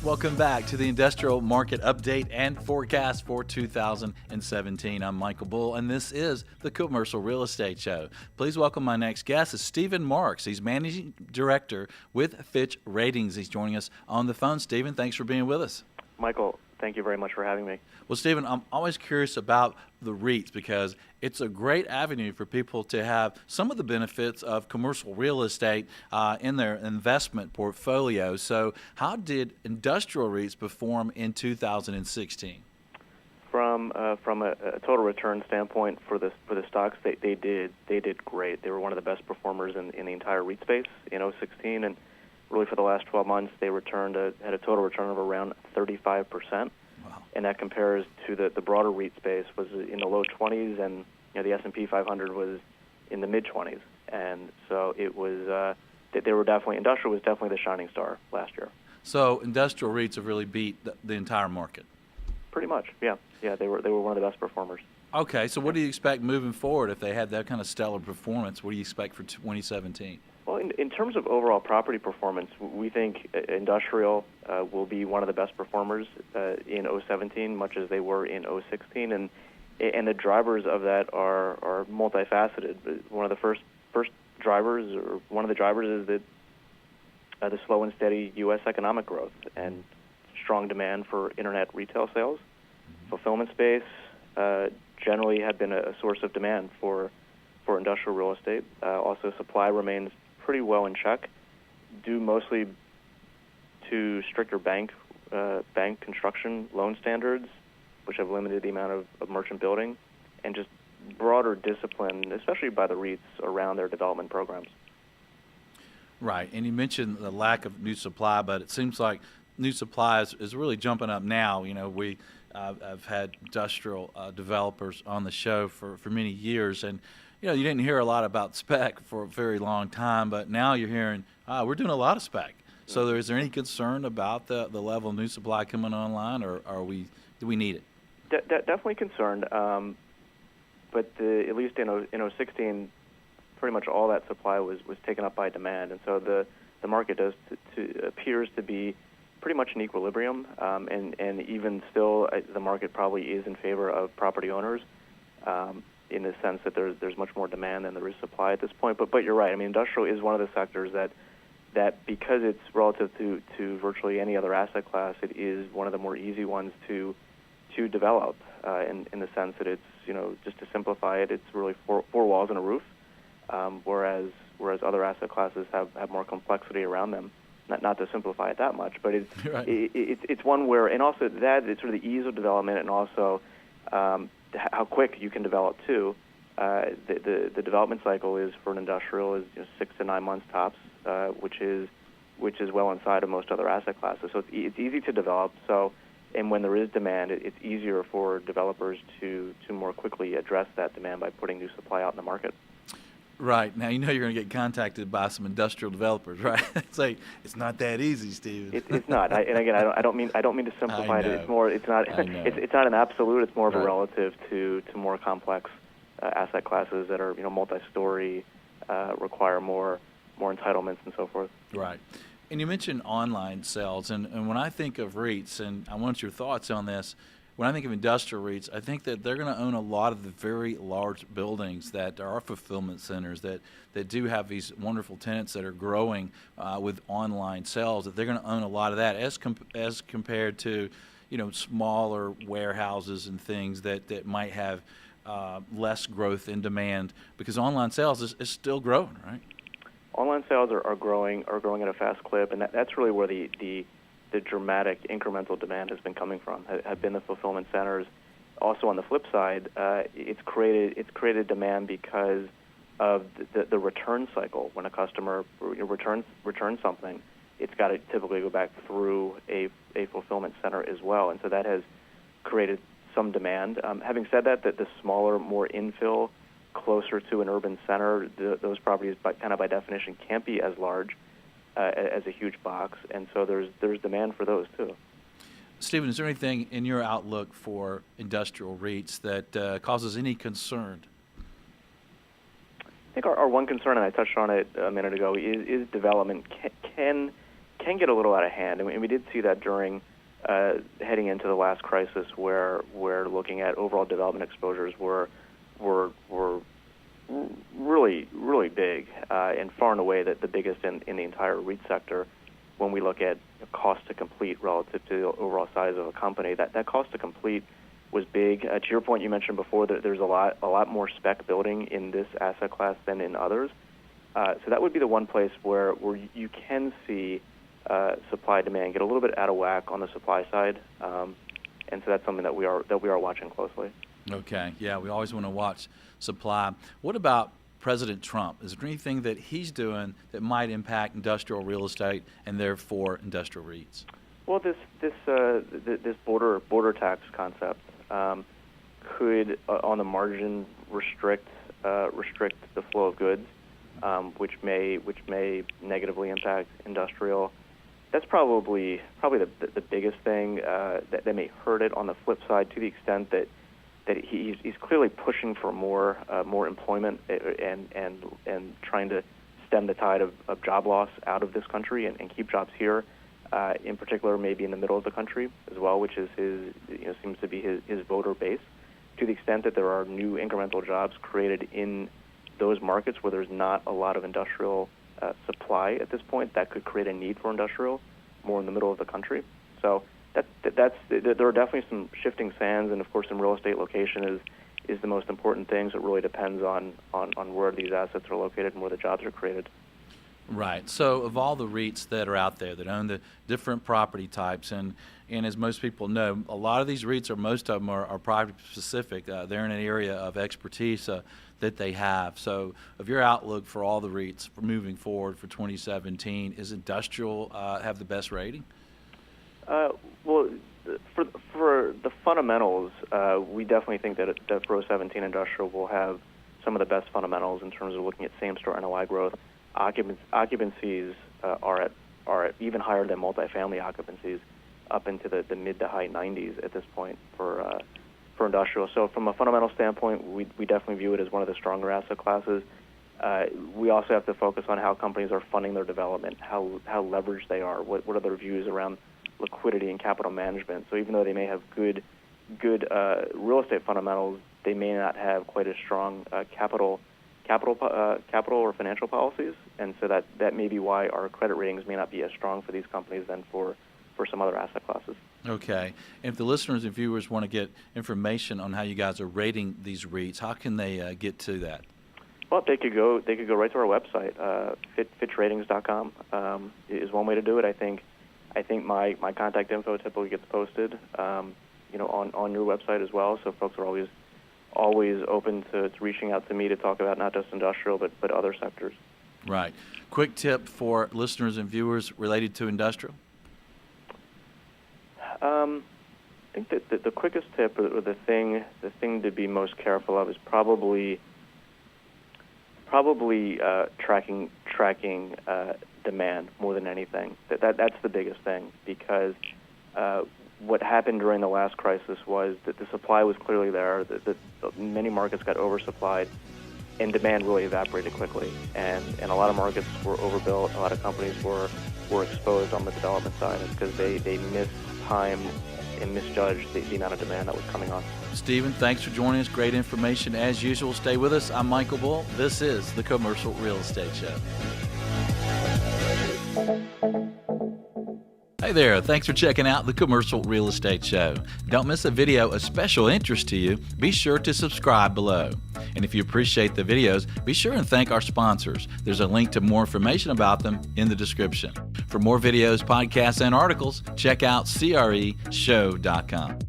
Welcome back to the Industrial Market Update and Forecast for 2017. I'm Michael Bull, and this is the Commercial Real Estate Show. Please welcome my next guest is Stephen Marks. He's Managing Director with Fitch Ratings. He's joining us on the phone. Stephen, thanks for being with us. Michael, thank you very much for having me. Well, Stephen, I'm always curious about the REITs because it's a great avenue for people to have some of the benefits of commercial real estate in their investment portfolio. So how did industrial REITs perform in 2016? From a total return standpoint for the stocks, they did great. They were one of the best performers in the entire REIT space in 2016, and really for the last 12 months they had a total return of around 35%. Wow. And that compares to the broader REIT space was in the low 20s, and the S&P 500 was in the mid 20s. And so it was they were definitely, industrial was definitely the shining star last year. So industrial REITs have really beat the entire market. Pretty much, yeah. They were one of the best performers. Okay, so what do you expect moving forward if they had that kind of stellar performance? What do you expect for 2017? Well, in terms of overall property performance, we think industrial will be one of the best performers in 2017, much as they were in 2016, and the drivers of that are multifaceted. One of the first drivers, or one of the drivers, is the slow and steady U.S. economic growth and strong demand for internet retail sales. Fulfillment space generally had been a source of demand for industrial real estate. Also, supply remains pretty well in check, due mostly to stricter bank construction loan standards, which have limited the amount of merchant building, and just broader discipline, especially by the REITs, around their development programs. Right, and you mentioned the lack of new supply, but it seems like new supply is really jumping up now. I've had industrial developers on the show for many years, and you didn't hear a lot about spec for a very long time, but now you're hearing, we're doing a lot of spec. So is there any concern about the level of new supply coming online, or do we need it? Definitely concerned, but at least in 2016, pretty much all that supply was taken up by demand, and so the market appears to be pretty much in equilibrium, and even still, the market probably is in favor of property owners, in the sense that there's much more demand than there is supply at this point. But you're right. I mean, industrial is one of the sectors that because it's relative to virtually any other asset class, it is one of the more easy ones to develop, in the sense that it's, just to simplify it, it's really four walls and a roof, whereas other asset classes have more complexity around them. Not to simplify it that much, but it's right. It's one where, and also that it's sort of the ease of development, and also how quick you can develop too. The development cycle is, for an industrial, is 6 to 9 months tops, which is well inside of most other asset classes. So it's easy to develop. So, and when there is demand, it's easier for developers to more quickly address that demand by putting new supply out in the market. Right. Now, you're going to get contacted by some industrial developers, right? It's like, it's not that easy, Steve. It's not. And again, I don't mean to simplify it. It's more. It's not. It's not an absolute. It's more of a relative to more complex asset classes that are multi-story, require more entitlements and so forth. Right. And you mentioned online sales, and when I think of REITs, and I want your thoughts on this. When I think of industrial REITs, I think that they're going to own a lot of the very large buildings that are fulfillment centers that do have these wonderful tenants that are growing with online sales, that they're going to own a lot of that as compared to, smaller warehouses and things that might have less growth in demand, because online sales is still growing, right? Online sales are growing at a fast clip, and that's really where the dramatic incremental demand has been coming from, have been the fulfillment centers. Also, on the flip side, it's created demand because of the return cycle. When a customer returns something, it's got to typically go back through a fulfillment center as well, and so that has created some demand. Having said that, the smaller, more infill, closer to an urban center, those properties by definition can't be as large as a huge box, and so there's demand for those too. Stephen, is there anything in your outlook for industrial REITs that causes any concern? I think our one concern, and I touched on it a minute ago, is development can get a little out of hand, and we did see that during heading into the last crisis, where looking at overall development exposures were really big, and far and away the biggest in the entire REIT sector. When we look at cost to complete relative to the overall size of a company, that cost to complete was big. To your point, you mentioned before that there's a lot more spec building in this asset class than in others. So that would be the one place where you can see supply demand get a little bit out of whack on the supply side, and so that's something that we are watching closely. Okay, yeah, we always want to watch supply. What about President Trump? Is there anything that he's doing that might impact industrial real estate and therefore industrial REITs? Well, this border tax concept could, on the margin, restrict the flow of goods, which may negatively impact industrial. That's probably the biggest thing that may hurt it. On the flip side, to the extent that he's clearly pushing for more employment and trying to stem the tide of job loss out of this country and keep jobs here, in particular maybe in the middle of the country as well, which is seems to be his voter base. To the extent that there are new incremental jobs created in those markets where there's not a lot of industrial supply at this point, that could create a need for industrial more in the middle of the country. So there are definitely some shifting sands, and of course, in real estate, location is the most important thing. So it really depends on where these assets are located and where the jobs are created. Right. So of all the REITs that are out there that own the different property types, and as most people know, a lot of these REITs, or most of them, are property specific. They're in an area of expertise that they have. So of your outlook for all the REITs for moving forward for 2017, is industrial have the best rating? Well, for the fundamentals, we definitely think that for 2017, industrial will have some of the best fundamentals in terms of looking at same-store NOI growth. Occupancies are at even higher than multifamily occupancies, up into the mid to high 90s at this point for industrial. So from a fundamental standpoint, we definitely view it as one of the stronger asset classes. We also have to focus on how companies are funding their development, how leveraged they are, what are their views around liquidity and capital management. So even though they may have good real estate fundamentals, they may not have quite as strong capital or financial policies, and so that may be why our credit ratings may not be as strong for these companies than for some other asset classes. Okay. And if the listeners and viewers want to get information on how you guys are rating these REITs, how can they get to that? Well, they could go right to our website. Fitchratings.com is one way to do it. I think my contact info typically gets posted, on your website as well. So folks are always open to reaching out to me to talk about not just industrial but other sectors. Right. Quick tip for listeners and viewers related to industrial? I think that the quickest tip, or the thing to be most careful of, is probably tracking demand more than anything. That's the biggest thing, because what happened during the last crisis was that the supply was clearly there, that many markets got oversupplied, and demand really evaporated quickly. And a lot of markets were overbuilt. A lot of companies were exposed on the development side because they missed time and misjudged the amount of demand that was coming on. Stephen, thanks for joining us. Great information as usual. Stay with us. I'm Michael Bull. This is the Commercial Real Estate Show. Hey there, thanks for checking out the Commercial Real Estate Show. Don't miss a video of special interest to you. Be sure to subscribe below. And if you appreciate the videos, be sure and thank our sponsors. There's a link to more information about them in the description. For more videos, podcasts, and articles, check out CREshow.com.